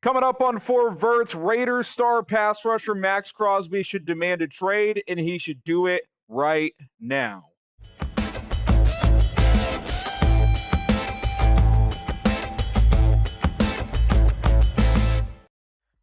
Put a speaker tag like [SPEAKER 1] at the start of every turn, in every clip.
[SPEAKER 1] Coming up on 4 Verts, Raiders star pass rusher Maxx Crosby should demand a trade, and he should do it right now.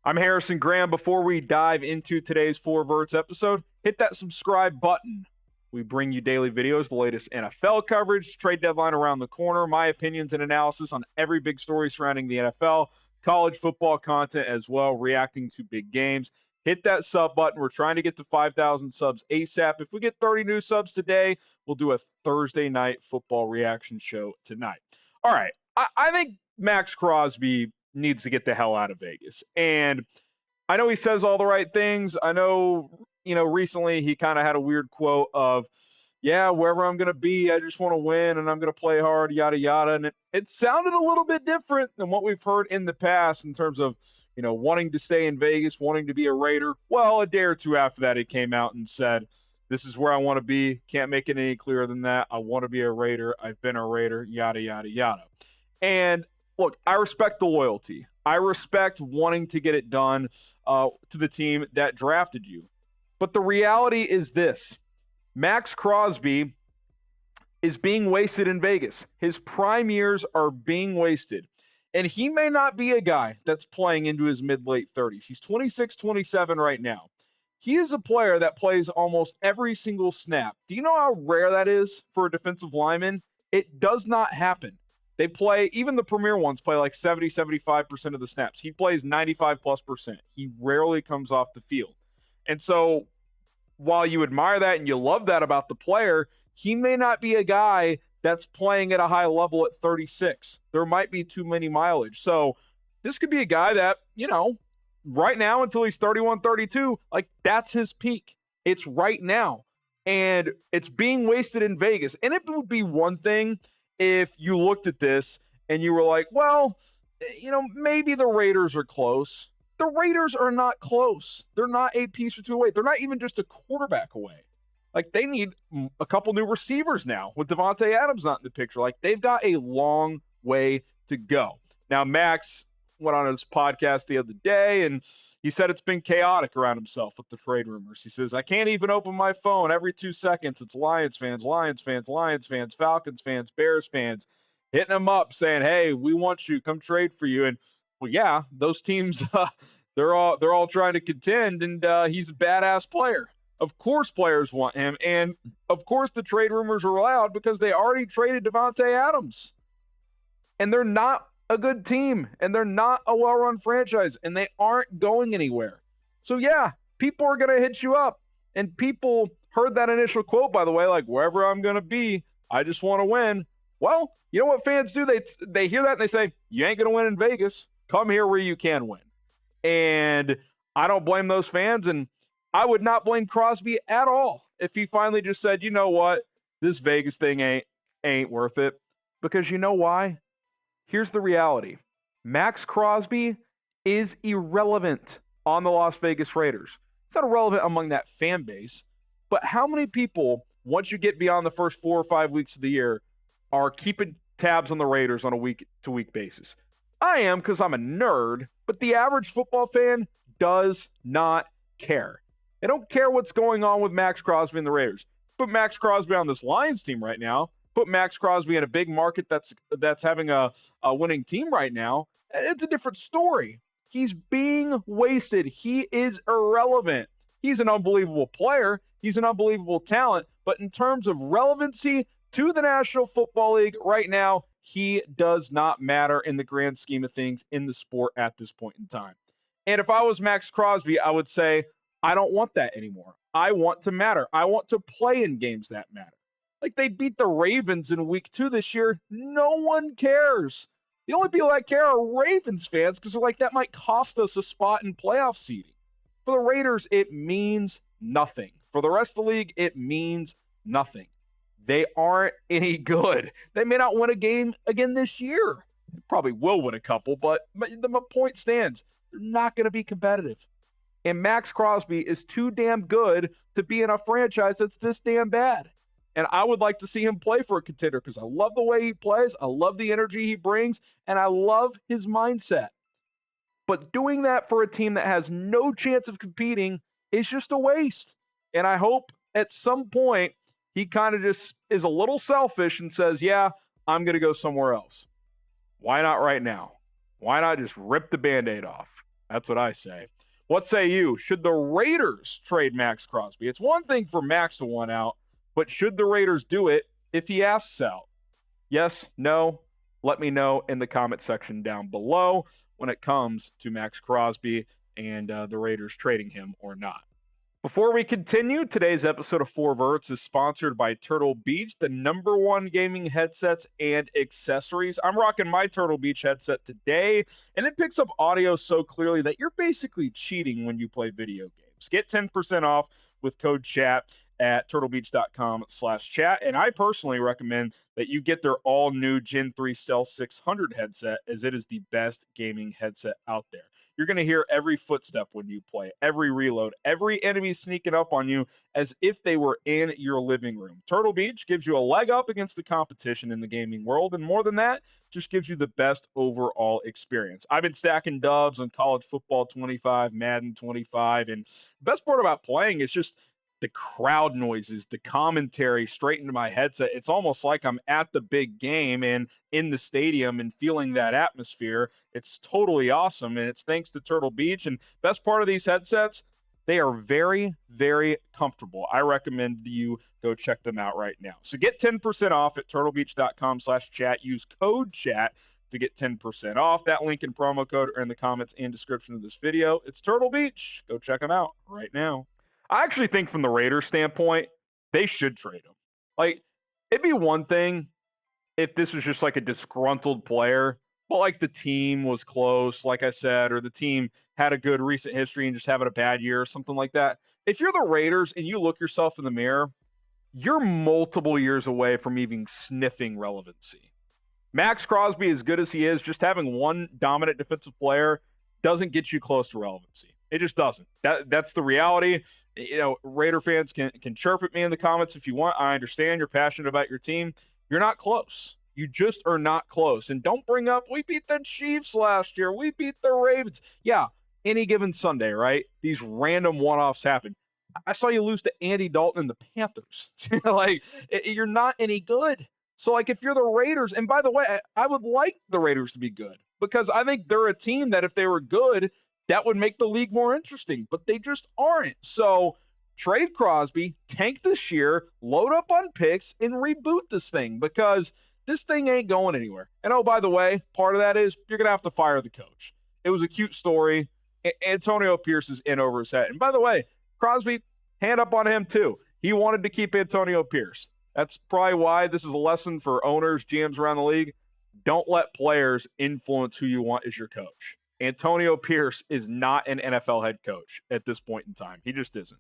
[SPEAKER 1] I'm Harrison Graham. Before we dive into today's 4 Verts episode, hit that subscribe button. We bring you daily videos, the latest NFL coverage, trade deadline around the corner, my opinions and analysis on every big story surrounding the NFL, college football content as well, reacting to big games. Hit that sub button. We're trying to get to 5,000 subs ASAP. If we get 30 new subs today, we'll do a Thursday night football reaction show tonight. All right. I think Maxx Crosby needs to get the hell out of Vegas. And I know he says all the right things. I know, recently he kind of had a weird quote of, yeah, wherever I'm going to be, I just want to win and I'm going to play hard, yada, yada. And it sounded a little bit different than what we've heard in the past in terms of, wanting to stay in Vegas, wanting to be a Raider. Well, a day or two after that, he came out and said, this is where I want to be. Can't make it any clearer than that. I want to be a Raider. I've been a Raider, yada, yada, yada. And look, I respect the loyalty. I respect wanting to get it done to the team that drafted you. But the reality is this. Maxx Crosby is being wasted in Vegas. His prime years are being wasted. And he may not be a guy that's playing into his mid-late 30s. He's 26, 27 right now. He is a player that plays almost every single snap. Do you know how rare that is for a defensive lineman? It does not happen. They play, even the premier ones play like 70, 75% of the snaps. He plays 95+%. He rarely comes off the field. And so while you admire that and you love that about the player, he may not be a guy that's playing at a high level at 36. There might be too many mileage. So this could be a guy that, right now until he's 31, 32, like that's his peak. It's right now. And it's being wasted in Vegas. And it would be one thing if you looked at this and you were like, well, maybe the Raiders are close. The Raiders are not close. They're not a piece or two away. They're not even just a quarterback away. Like, they need a couple new receivers now with Davante Adams not in the picture. Like, they've got a long way to go. Now, Max went on his podcast the other day, and he said it's been chaotic around himself with the trade rumors. He says, I can't even open my phone. Every 2 seconds, it's Lions fans, Falcons fans, Bears fans, hitting them up saying, hey, we want you. Come trade for you. And, well, yeah, those teams, they're all trying to contend, and he's a badass player. Of course players want him, and of course the trade rumors are allowed because they already traded Davante Adams. And they're not a good team, and they're not a well-run franchise, and they aren't going anywhere. So yeah, people are going to hit you up, and people heard that initial quote, by the way, like, wherever I'm going to be, I just want to win. Well, you know what fans do? They hear that and they say, you ain't going to win in Vegas. Come here where you can win. And I don't blame those fans, and I would not blame Crosby at all if he finally just said, you know what, this Vegas thing ain't worth it. Because you know why? Here's the reality. Maxx Crosby is irrelevant on the Las Vegas Raiders. It's not irrelevant among that fan base, but how many people, once you get beyond the first 4 or 5 weeks of the year, are keeping tabs on the Raiders on a week-to-week basis? I am, because I'm a nerd, but the average football fan does not care. They don't care what's going on with Maxx Crosby and the Raiders. Put Maxx Crosby on this Lions team right now. Put Maxx Crosby in a big market that's having a winning team right now. It's a different story. He's being wasted. He is irrelevant. He's an unbelievable player. He's an unbelievable talent. But in terms of relevancy to the National Football League right now, he does not matter in the grand scheme of things in the sport at this point in time. And if I was Maxx Crosby, I would say, I don't want that anymore. I want to matter. I want to play in games that matter. Like, they beat the Ravens in week 2 this year. No one cares. The only people that care are Ravens fans because they're like, that might cost us a spot in playoff seeding. For the Raiders, it means nothing. For the rest of the league, it means nothing. They aren't any good. They may not win a game again this year. They probably will win a couple, but the point stands. They're not going to be competitive. And Maxx Crosby is too damn good to be in a franchise that's this damn bad. And I would like to see him play for a contender because I love the way he plays. I love the energy he brings, and I love his mindset. But doing that for a team that has no chance of competing is just a waste. And I hope at some point he kind of just is a little selfish and says, yeah, I'm going to go somewhere else. Why not right now? Why not just rip the Band-Aid off? That's what I say. What say you? Should the Raiders trade Maxx Crosby? It's one thing for Max to want out, but should the Raiders do it if he asks out? Yes, no? Let me know in the comment section down below when it comes to Maxx Crosby and the Raiders trading him or not. Before we continue, today's episode of 4 Verts is sponsored by Turtle Beach, the #1 gaming headsets and accessories. I'm rocking my Turtle Beach headset today, and it picks up audio so clearly that you're basically cheating when you play video games. Get 10% off with code CHAT at turtlebeach.com/chat, and I personally recommend that you get their all-new Gen 3 Stealth 600 headset, as it is the best gaming headset out there. You're going to hear every footstep when you play, every reload, every enemy sneaking up on you as if they were in your living room. Turtle Beach gives you a leg up against the competition in the gaming world, and more than that, just gives you the best overall experience. I've been stacking dubs on College Football 25, Madden 25, and the best part about playing is just the crowd noises, the commentary straight into my headset. It's almost like I'm at the big game and in the stadium and feeling that atmosphere. It's totally awesome, and it's thanks to Turtle Beach. And best part of these headsets, they are very, very comfortable. I recommend you go check them out right now. So get 10% off at turtlebeach.com/chat. Use code CHAT to get 10% off. That link and promo code are in the comments and description of this video. It's Turtle Beach. Go check them out right now. I actually think from the Raiders standpoint, they should trade him. Like, it'd be one thing if this was just like a disgruntled player, but like the team was close, like I said, or the team had a good recent history and just having a bad year or something like that. If you're the Raiders and you look yourself in the mirror, you're multiple years away from even sniffing relevancy. Maxx Crosby, as good as he is, just having one dominant defensive player doesn't get you close to relevancy. It just doesn't. That's the reality. You know, Raider fans can chirp at me in the comments if you want. I understand you're passionate about your team. You're not close. You just are not close. And don't bring up, we beat the Chiefs last year. We beat the Ravens. Yeah, any given Sunday, right? These random one-offs happen. I saw you lose to Andy Dalton and the Panthers. Like, you're not any good. So, like, if you're the Raiders, and by the way, I would like the Raiders to be good because I think they're a team that if they were good, that would make the league more interesting, but they just aren't. So trade Crosby, tank this year, load up on picks, and reboot this thing because this thing ain't going anywhere. And oh, by the way, part of that is you're going to have to fire the coach. It was a cute story. Antonio Pierce is in over his head. And by the way, Crosby, hand up on him too. He wanted to keep Antonio Pierce. That's probably why this is a lesson for owners, GMs around the league. Don't let players influence who you want as your coach. Antonio Pierce is not an NFL head coach at this point in time. He just isn't.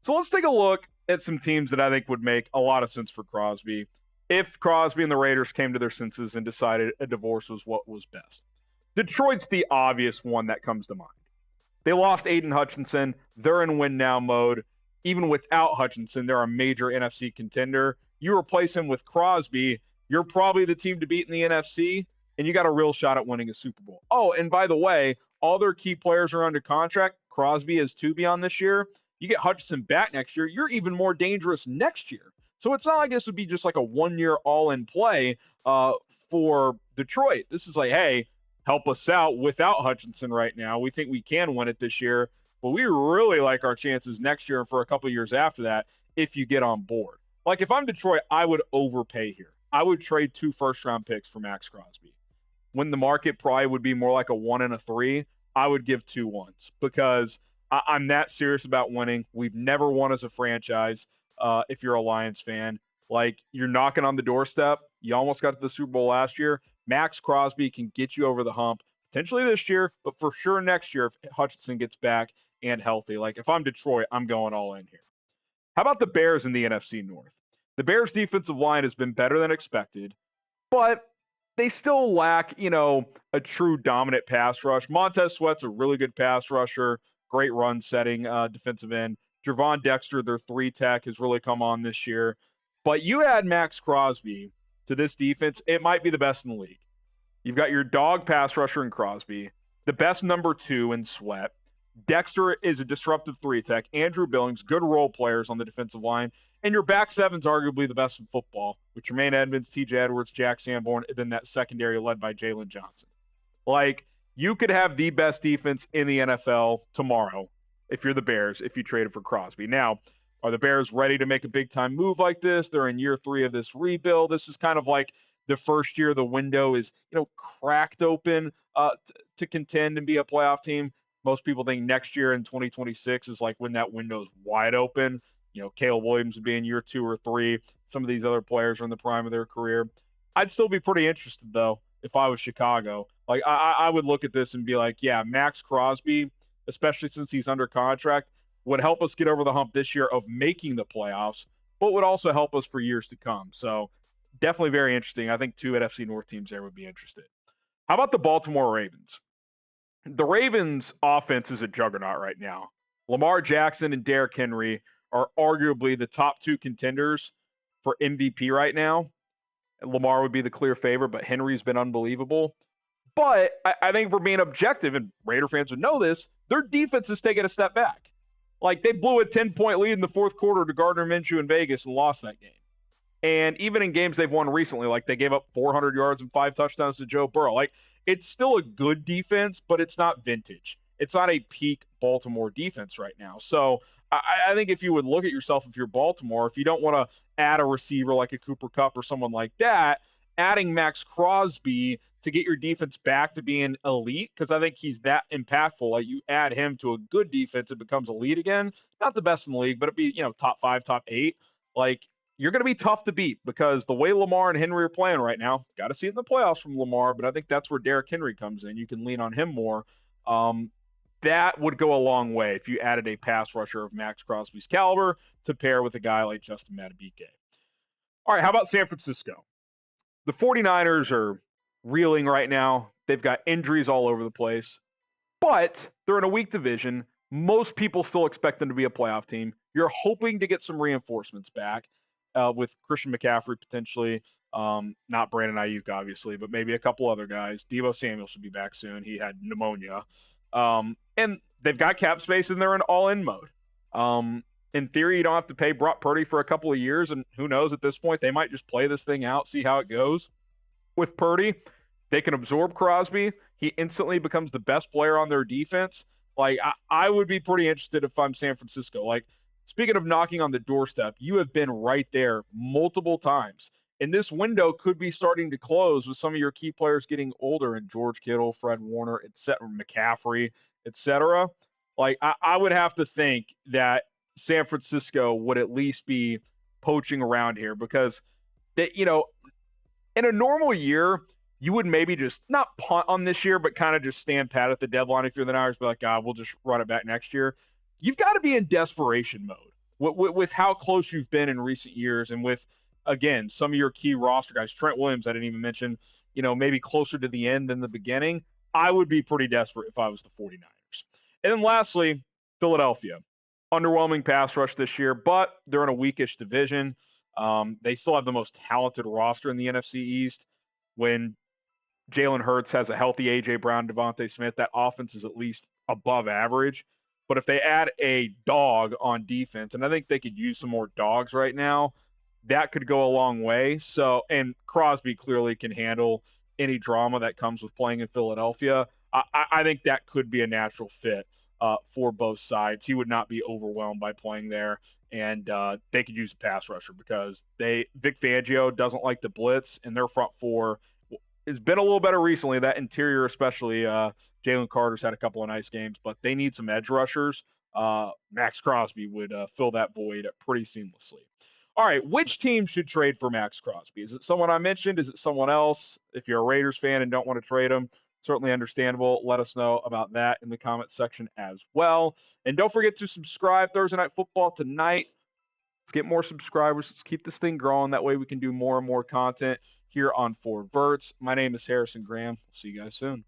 [SPEAKER 1] So let's take a look at some teams that I think would make a lot of sense for Crosby if Crosby and the Raiders came to their senses and decided a divorce was what was best. Detroit's the obvious one that comes to mind. They lost Aidan Hutchinson. They're in win-now mode. Even without Hutchinson, they're a major NFC contender. You replace him with Crosby, you're probably the team to beat in the NFC, and you got a real shot at winning a Super Bowl. Oh, and by the way, all their key players are under contract. Crosby is to be on this year. You get Hutchinson back next year, you're even more dangerous next year. So it's not like this would be just like a one-year all-in play for Detroit. This is like, hey, help us out without Hutchinson right now. We think we can win it this year, but we really like our chances next year and for a couple of years after that if you get on board. Like, if I'm Detroit, I would overpay here. I would trade 2 first-round picks for Maxx Crosby. When the market probably would be more like a 1 and a 3, I would give 2 1s because I'm that serious about winning. We've never won as a franchise. If you're a Lions fan, like, you're knocking on the doorstep. You almost got to the Super Bowl last year. Maxx Crosby can get you over the hump potentially this year, but for sure next year if Hutchinson gets back and healthy. Like, if I'm Detroit, I'm going all in here. How about the Bears in the NFC North? The Bears' defensive line has been better than expected, but they still lack, a true dominant pass rush. Montez Sweat's a really good pass rusher, great run setting defensive end. Gervon Dexter, their 3-tech, has really come on this year. But you add Maxx Crosby to this defense, it might be the best in the league. You've got your dog pass rusher in Crosby. the best number 2 in Sweat. Dexter is a disruptive 3-tech. Andrew Billings, good role players on the defensive line. And your back seven's arguably the best in football, with Jermaine Edmonds, TJ Edwards, Jack Sanborn, and then that secondary led by Jalen Johnson. Like, you could have the best defense in the NFL tomorrow if you're the Bears, if you traded for Crosby. Now, are the Bears ready to make a big-time move like this? They're in year 3 of this rebuild. This is kind of like the first year the window is, cracked open to contend and be a playoff team. Most people think next year in 2026 is like when that window is wide open. Caleb Williams would be in year 2 or 3. Some of these other players are in the prime of their career. I'd still be pretty interested, though, if I was Chicago. Like, I would look at this and be like, yeah, Maxx Crosby, especially since he's under contract, would help us get over the hump this year of making the playoffs, but would also help us for years to come. So definitely very interesting. I think 2 NFC North teams there would be interested. How about the Baltimore Ravens? The Ravens' offense is a juggernaut right now. Lamar Jackson and Derrick Henry are arguably the top 2 contenders for MVP right now. Lamar would be the clear favorite, but Henry's been unbelievable. But I think if we're being objective, and Raider fans would know this, their defense is taking a step back. Like, they blew a 10-point lead in the fourth quarter to Gardner Minshew in Vegas and lost that game. And even in games they've won recently, like they gave up 400 yards and 5 touchdowns to Joe Burrow. Like, it's still a good defense, but it's not vintage. It's not a peak Baltimore defense right now. So I think if you would look at yourself, if you're Baltimore, if you don't want to add a receiver like a Cooper Kupp or someone like that, adding Maxx Crosby to get your defense back to being elite, because I think he's that impactful. Like, you add him to a good defense, it becomes elite again. Not the best in the league, but it'd be, top 5, top 8. Like, you're going to be tough to beat because the way Lamar and Henry are playing right now, got to see it in the playoffs from Lamar, but I think that's where Derrick Henry comes in. You can lean on him more. That would go a long way if you added a pass rusher of Maxx Crosby's caliber to pair with a guy like Justin Madubuike. All right, how about San Francisco? The 49ers are reeling right now. They've got injuries all over the place, but they're in a weak division. Most people still expect them to be a playoff team. You're hoping to get some reinforcements back with Christian McCaffrey potentially. Not Brandon Ayuk, obviously, but maybe a couple other guys. Deebo Samuel should be back soon. He had pneumonia. And they've got cap space and they're in all-in mode. In theory, you don't have to pay Brock Purdy for a couple of years, and who knows at this point, they might just play this thing out, see how it goes. With Purdy, they can absorb Crosby. He instantly becomes the best player on their defense. Like, I would be pretty interested if I'm San Francisco. Like, speaking of knocking on the doorstep, you have been right there multiple times. And this window could be starting to close with some of your key players getting older, and George Kittle, Fred Warner, McCaffrey, etc. Like, I would have to think that San Francisco would at least be poaching around here, because that, in a normal year, you would maybe just not punt on this year, but kind of just stand pat at the deadline if you're the Niners, be like, we'll just run it back next year. You've got to be in desperation mode with how close you've been in recent years, and with, again, some of your key roster guys. Trent Williams, I didn't even mention, maybe closer to the end than the beginning. I would be pretty desperate if I was the 49ers. And then lastly, Philadelphia. Underwhelming pass rush this year, but they're in a weakish division. They still have the most talented roster in the NFC East. When Jalen Hurts has a healthy A.J. Brown, Devontae Smith, that offense is at least above average. But if they add a dog on defense, and I think they could use some more dogs right now, that could go a long way. So, and Crosby clearly can handle any drama that comes with playing in Philadelphia. I think that could be a natural fit for both sides. He would not be overwhelmed by playing there, and they could use a pass rusher because Vic Fangio doesn't like the blitz, and their front four has been a little better recently. That interior, especially Jalen Carter's had a couple of nice games, but they need some edge rushers. Maxx Crosby would fill that void pretty seamlessly. All right, which team should trade for Maxx Crosby? Is it someone I mentioned? Is it someone else? If you're a Raiders fan and don't want to trade him, certainly understandable. Let us know about that in the comments section as well. And don't forget to subscribe. Thursday Night Football tonight. Let's get more subscribers. Let's keep this thing growing. That way we can do more and more content here on Verts. My name is Harrison Graham. See you guys soon.